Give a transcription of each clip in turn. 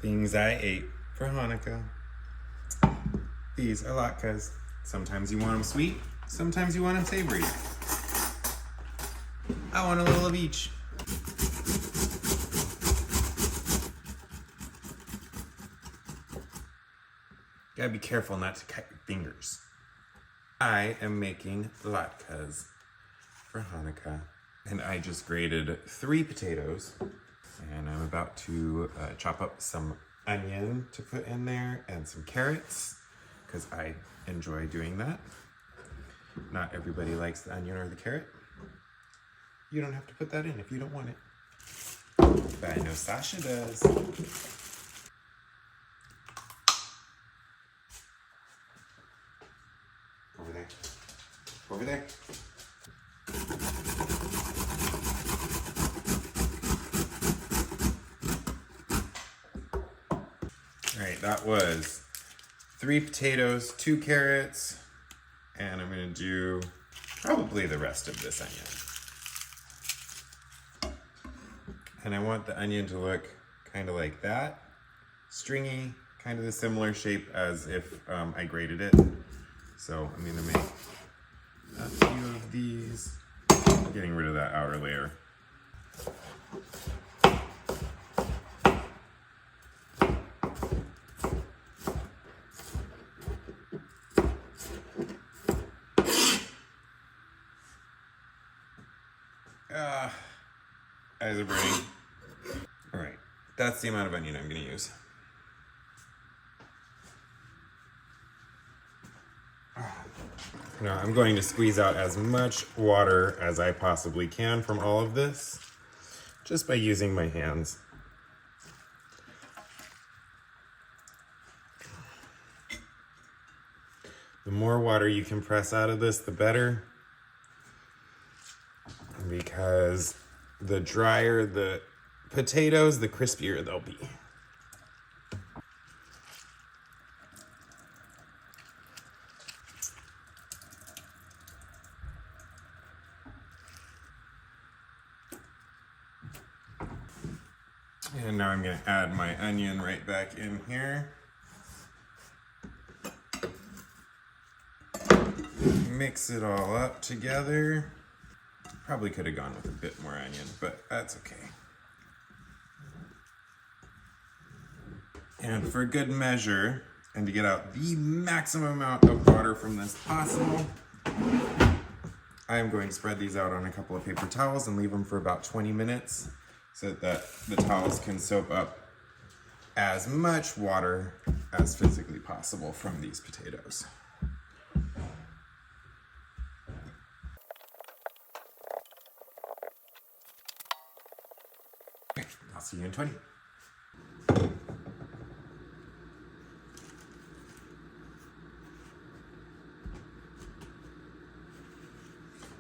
Things I ate for Hanukkah. These are latkes. Sometimes you want them sweet, sometimes you want them savory. I want a little of each. Gotta be careful not to cut your fingers. I am making latkes for Hanukkah, and I just grated 3 potatoes, and I'm about to chop up some onion to put in there and some carrots, because I enjoy doing that. Not everybody likes the onion or the carrot. You don't have to put that in if you don't want it. But I know Sasha does. Over there. Over there. All right, that was 3 potatoes, 2 carrots, and I'm gonna do probably the rest of this onion. And I want the onion to look kind of like that, stringy, kind of the similar shape as if I grated it. So I'm gonna make a few of these, getting rid of that outer layer. Eyes are burning. All right, that's the amount of onion I'm gonna use. Now I'm going to squeeze out as much water as I possibly can from all of this, just by using my hands. The more water you can press out of this, the better, because the drier the potatoes, the crispier they'll be. And now I'm gonna add my onion right back in here. Mix it all up together. Probably could have gone with a bit more onion, but that's okay. And for good measure, and to get out the maximum amount of water from this possible, I am going to spread these out on a couple of paper towels and leave them for about 20 minutes so that the towels can soak up as much water as physically possible from these potatoes. Okay, I'll see you in 20.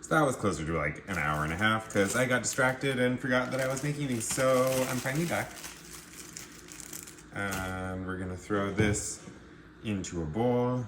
That was closer to like an hour and a half because I got distracted and forgot that I was making these. So I'm finally back. And we're gonna throw this into a bowl.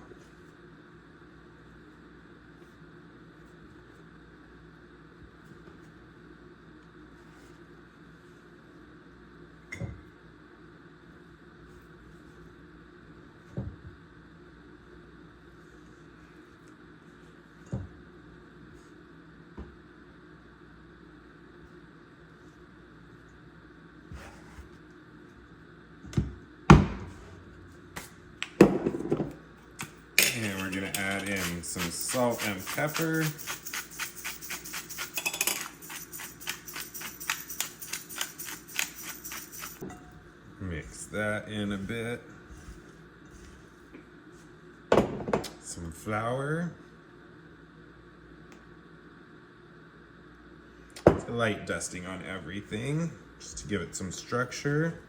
And we're gonna add in some salt and pepper. Mix that in a bit. Some flour. It's a light dusting on everything, just to give it some structure.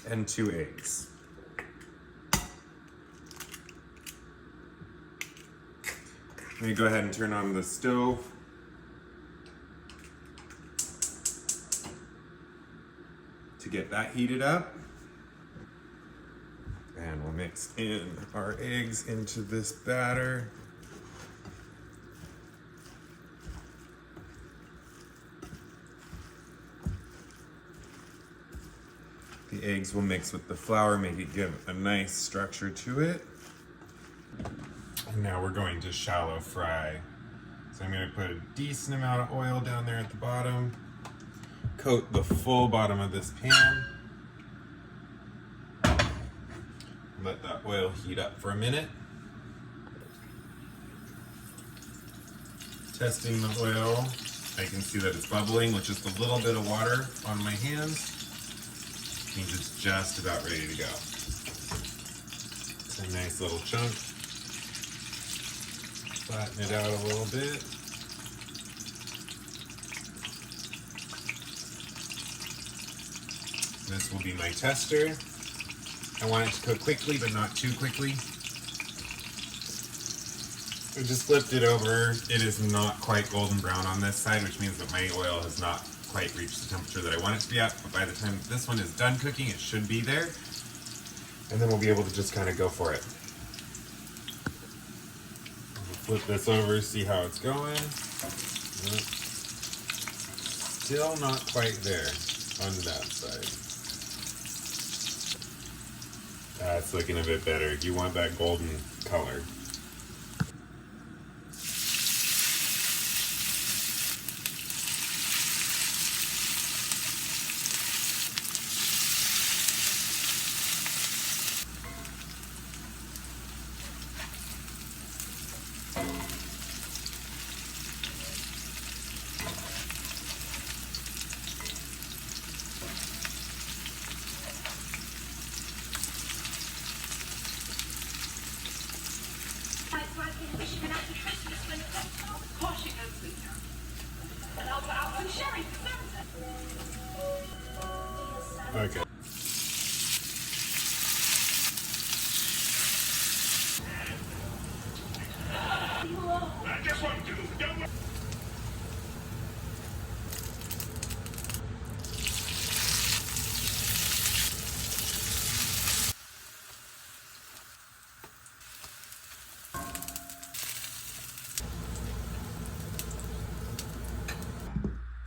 And 2 eggs. Let me go ahead and turn on the stove. To get that heated up. And we'll mix in our eggs into this batter. The eggs will mix with the flour, make it give a nice structure to it. And now we're going to shallow fry. So I'm going to put a decent amount of oil down there at the bottom. Coat the full bottom of this pan. Let that oil heat up for a minute. Testing the oil. I can see that it's bubbling with just a little bit of water on my hands. Means it's just about ready to go. It's a nice little chunk. Flatten it out a little bit. This will be my tester. I want it to cook quickly, but not too quickly. I just flipped it over. It is not quite golden brown on this side, which means that my oil has not quite reached the temperature that I want it to be at. But by the time this one is done cooking, it should be there. And then we'll be able to just kind of go for it. Flip this over, see how it's going. Still not quite there on that side. That's looking a bit better. You want that golden color. Okay.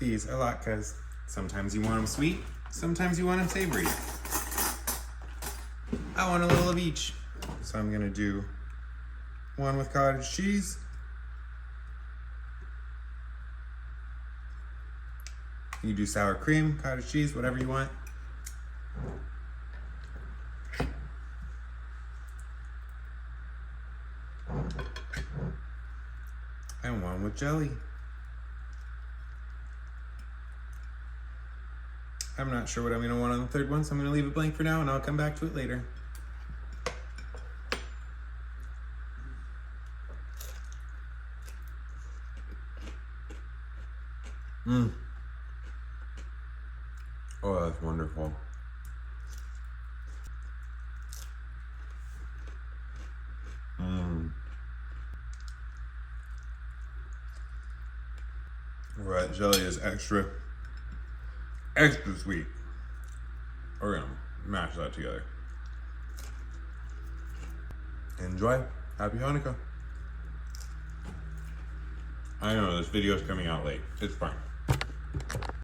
These are latkes. Sometimes you want them sweet, sometimes you want them savory. I want a little of each. So I'm gonna do one with cottage cheese. You can do sour cream, cottage cheese, whatever you want. And one with jelly. I'm not sure what I'm gonna want on the third one, so I'm gonna leave it blank for now and I'll come back to it later. Oh, that's wonderful. Right, jelly is extra sweet. We're gonna mash that together. Enjoy. Happy Hanukkah. I know this video is coming out late. It's fine.